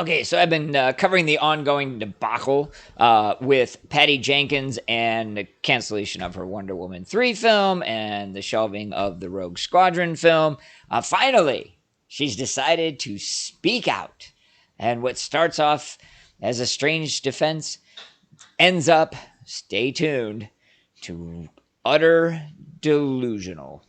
Okay, so I've been covering the ongoing debacle with Patty Jenkins and the cancellation of her Wonder Woman 3 film and the shelving of the Rogue Squadron film. Finally, she's decided to speak out. And what starts off as a strange defense ends up, stay tuned, to utter delusional.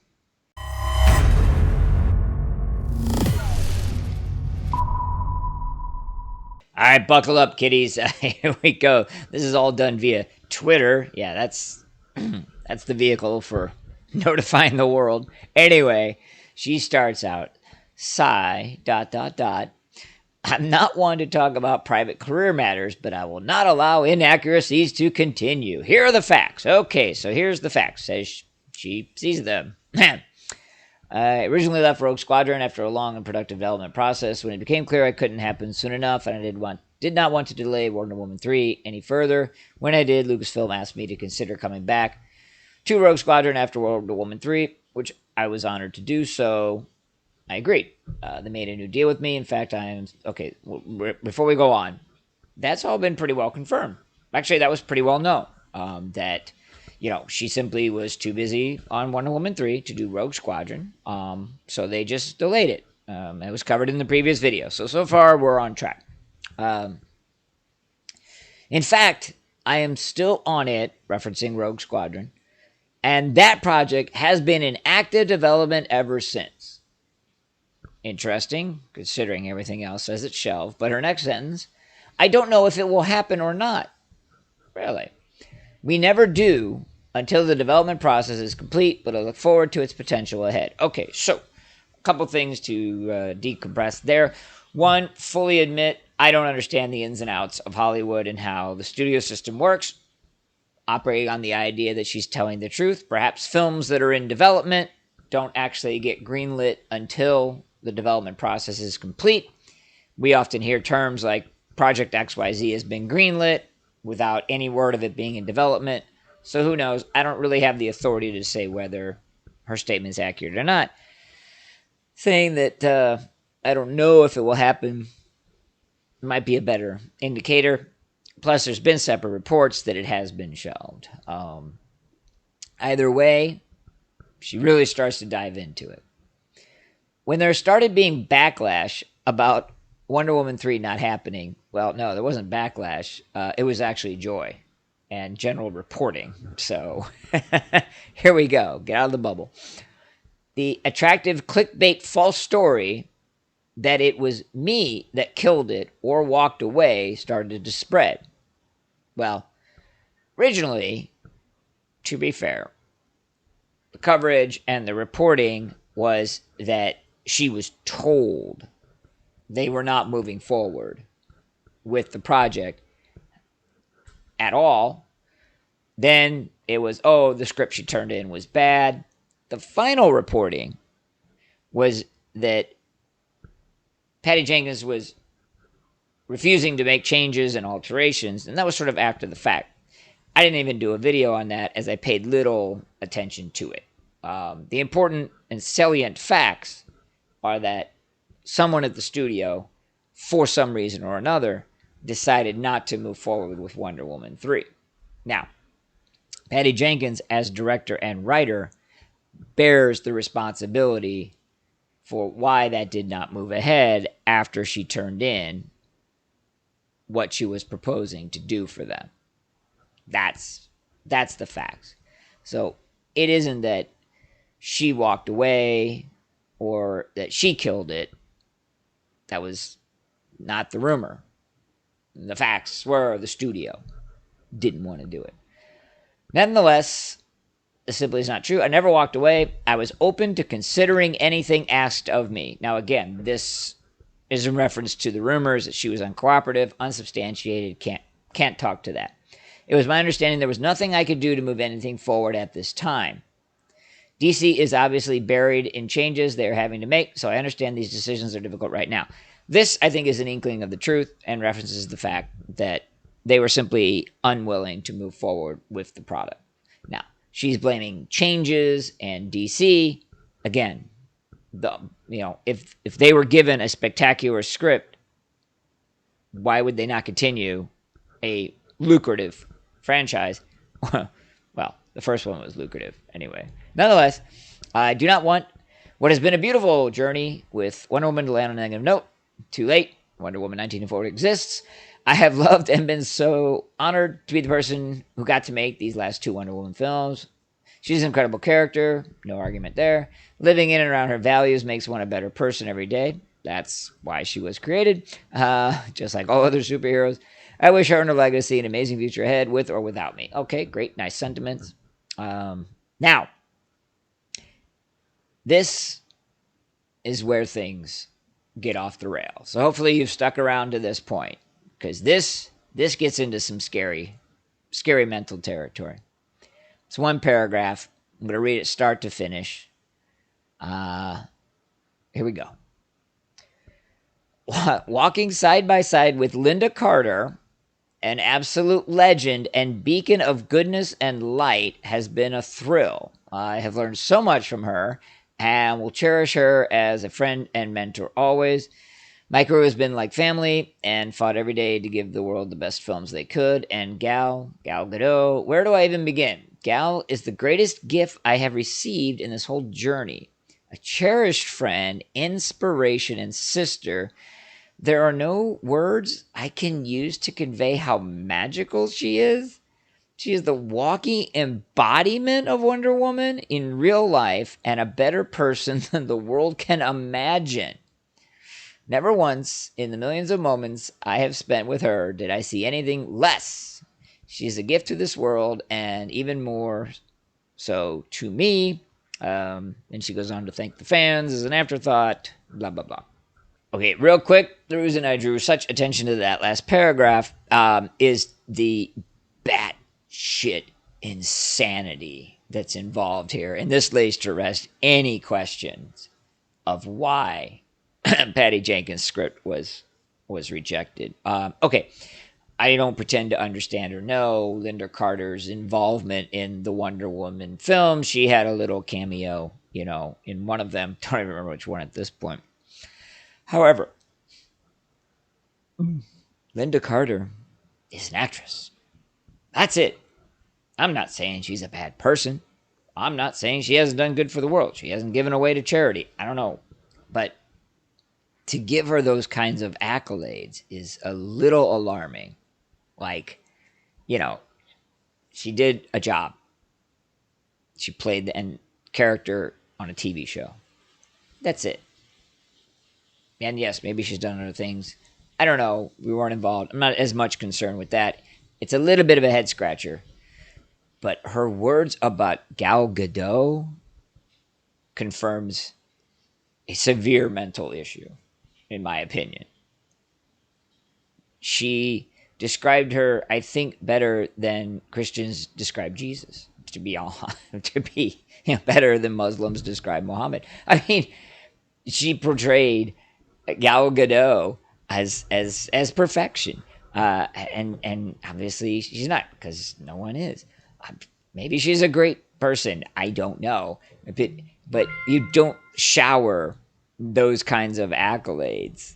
All right, buckle up, kiddies. Here we go. This is all done via Twitter. Yeah, that's that's the vehicle for notifying the world. Anyway, she starts out, sigh, dot, dot, dot. I'm not one to talk about private career matters, but I will not allow inaccuracies to continue. Here are the facts. Okay, so here's the facts, says she sees them. I originally left Rogue Squadron after a long and productive development process. When it became clear I couldn't happen soon enough, and I did not want to delay Wonder Woman 3 any further. When I did, Lucasfilm asked me to consider coming back to Rogue Squadron after Wonder Woman 3, which I was honored to do, so I agreed. They made a new deal with me. In fact, before we go on, that's all been pretty well confirmed. Actually, that was pretty well known, that she simply was too busy on Wonder Woman 3 to do Rogue Squadron, so they just delayed it. It was covered in the previous video. So far, we're on track. In fact, I am still on it, referencing Rogue Squadron, and that project has been in active development ever since. Interesting, considering everything else says it's shelved, but her next sentence, I don't know if it will happen or not. Really. We never do until the development process is complete, but I look forward to its potential ahead. Okay, so a couple things to decompress there. One, fully admit I don't understand the ins and outs of Hollywood and how the studio system works. Operating on the idea that she's telling the truth. Perhaps films that are in development don't actually get greenlit until the development process is complete. We often hear terms like Project XYZ has been greenlit without any word of it being in development. So who knows? I don't really have the authority to say whether her statement is accurate or not. Saying that I don't know if it will happen might be a better indicator. Plus, there's been separate reports that it has been shelved. Either way, she really starts to dive into it. When there started being backlash about Wonder Woman 3 not happening, well, no, there wasn't backlash. It was actually joy and general reporting. So here we go. Get out of the bubble. The attractive clickbait false story that it was me that killed it or walked away started to spread. Well, originally, to be fair, the coverage and the reporting was that she was told they were not moving forward with the project at all. Then it was, the script she turned in was bad. The final reporting was that Patty Jenkins was refusing to make changes and alterations, and that was sort of after the fact. I didn't even do a video on that as I paid little attention to it. The important and salient facts are that someone at the studio, for some reason or another, decided not to move forward with Wonder Woman 3. Now, Patty Jenkins, as director and writer, bears the responsibility for why that did not move ahead after she turned in what she was proposing to do for them. That's the facts. So it isn't that she walked away or that she killed it. That was not the rumor. The facts were the studio didn't want to do it. Nonetheless, this simply is not true. I never walked away. I was open to considering anything asked of me. Now, again, this is in reference to the rumors that she was uncooperative, unsubstantiated, can't talk to that. It was my understanding there was nothing I could do to move anything forward at this time. DC is obviously buried in changes they're having to make, so I understand these decisions are difficult right now. This, I think, is an inkling of the truth and references the fact that they were simply unwilling to move forward with the product. Now, she's blaming changes and DC. Again, if they were given a spectacular script why would they not continue a lucrative franchise? Well, the first one was lucrative anyway. Nonetheless, I do not want what has been a beautiful journey with Wonder Woman to land on a negative note. Too late. Wonder Woman 1984 exists. I have loved and been so honored to be the person who got to make these last two Wonder Woman films. She's an incredible character, no argument there. Living in and around her values makes one a better person every day. That's why she was created, just like all other superheroes. I wish her and her legacy an amazing future ahead, with or without me. Okay, great, nice sentiments. Now, this is where things get off the rails. So hopefully you've stuck around to this point, because this gets into some scary mental territory. It's one paragraph. I'm going to read it start to finish. Here we go. Walking side by side with Linda Carter, an absolute legend and beacon of goodness and light, has been a thrill. I have learned so much from her and will cherish her as a friend and mentor always. My crew has been like family and fought every day to give the world the best films they could. And Gal Gadot, where do I even begin? Gal is the greatest gift I have received in this whole journey. A cherished friend, inspiration, and sister. There are no words I can use to convey how magical she is. She is the walking embodiment of Wonder Woman in real life and a better person than the world can imagine. Never once in the millions of moments I have spent with her did I see anything less. She is a gift to this world, and even more so to me. And she goes on to thank the fans as an afterthought, blah, blah, blah. Okay, real quick, the reason I drew such attention to that last paragraph is the batshit insanity that's involved here. And this lays to rest any questions of why Patty Jenkins' script was rejected. Okay, I don't pretend to understand or know Linda Carter's involvement in the Wonder Woman film. She had a little cameo, in one of them. Don't even remember which one at this point. However, Linda Carter is an actress. That's it. I'm not saying she's a bad person. I'm not saying she hasn't done good for the world. She hasn't given away to charity. I don't know. But to give her those kinds of accolades is a little alarming. Like, she did a job. She played the character on a TV show. That's it. And yes, maybe she's done other things. I don't know. We weren't involved. I'm not as much concerned with that. It's a little bit of a head scratcher. But her words about Gal Gadot confirms a severe mental issue, in my opinion. She described her, I think, better than Christians describe Jesus. To be better than Muslims describe Muhammad. I mean, she portrayed Gal Gadot as perfection, and obviously she's not, because no one is. Maybe she's a great person. I don't know, but you don't shower those kinds of accolades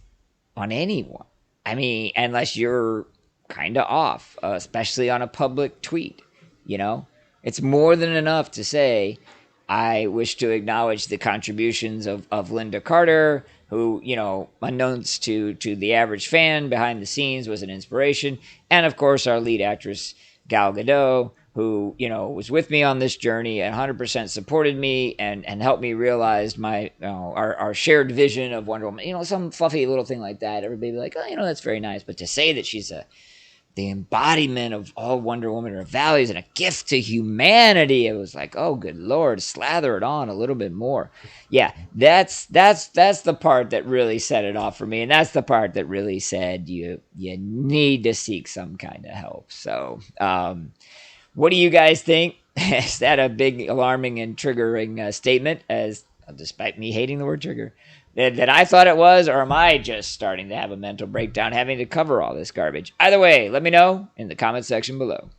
on anyone. I mean, unless you're kind of off, especially on a public tweet. It's more than enough to say, I wish to acknowledge the contributions of Linda Carter, who, unknowns to the average fan behind the scenes, was an inspiration. And, of course, our lead actress, Gal Gadot, who, was with me on this journey and 100% supported me and helped me realize our shared vision of Wonder Woman. Some fluffy little thing like that. Everybody be like, oh, that's very nice. But to say that she's the embodiment of all Wonder Woman, her values, and a gift to humanity, it was like, oh, good Lord, slather it on a little bit more. Yeah, that's the part that really set it off for me, and that's the part that really said you need to seek some kind of help. So, what do you guys think? Is that a big, alarming, and triggering statement, as despite me hating the word trigger, that I thought it was, or am I just starting to have a mental breakdown having to cover all this garbage? Either way, let me know in the comment section below.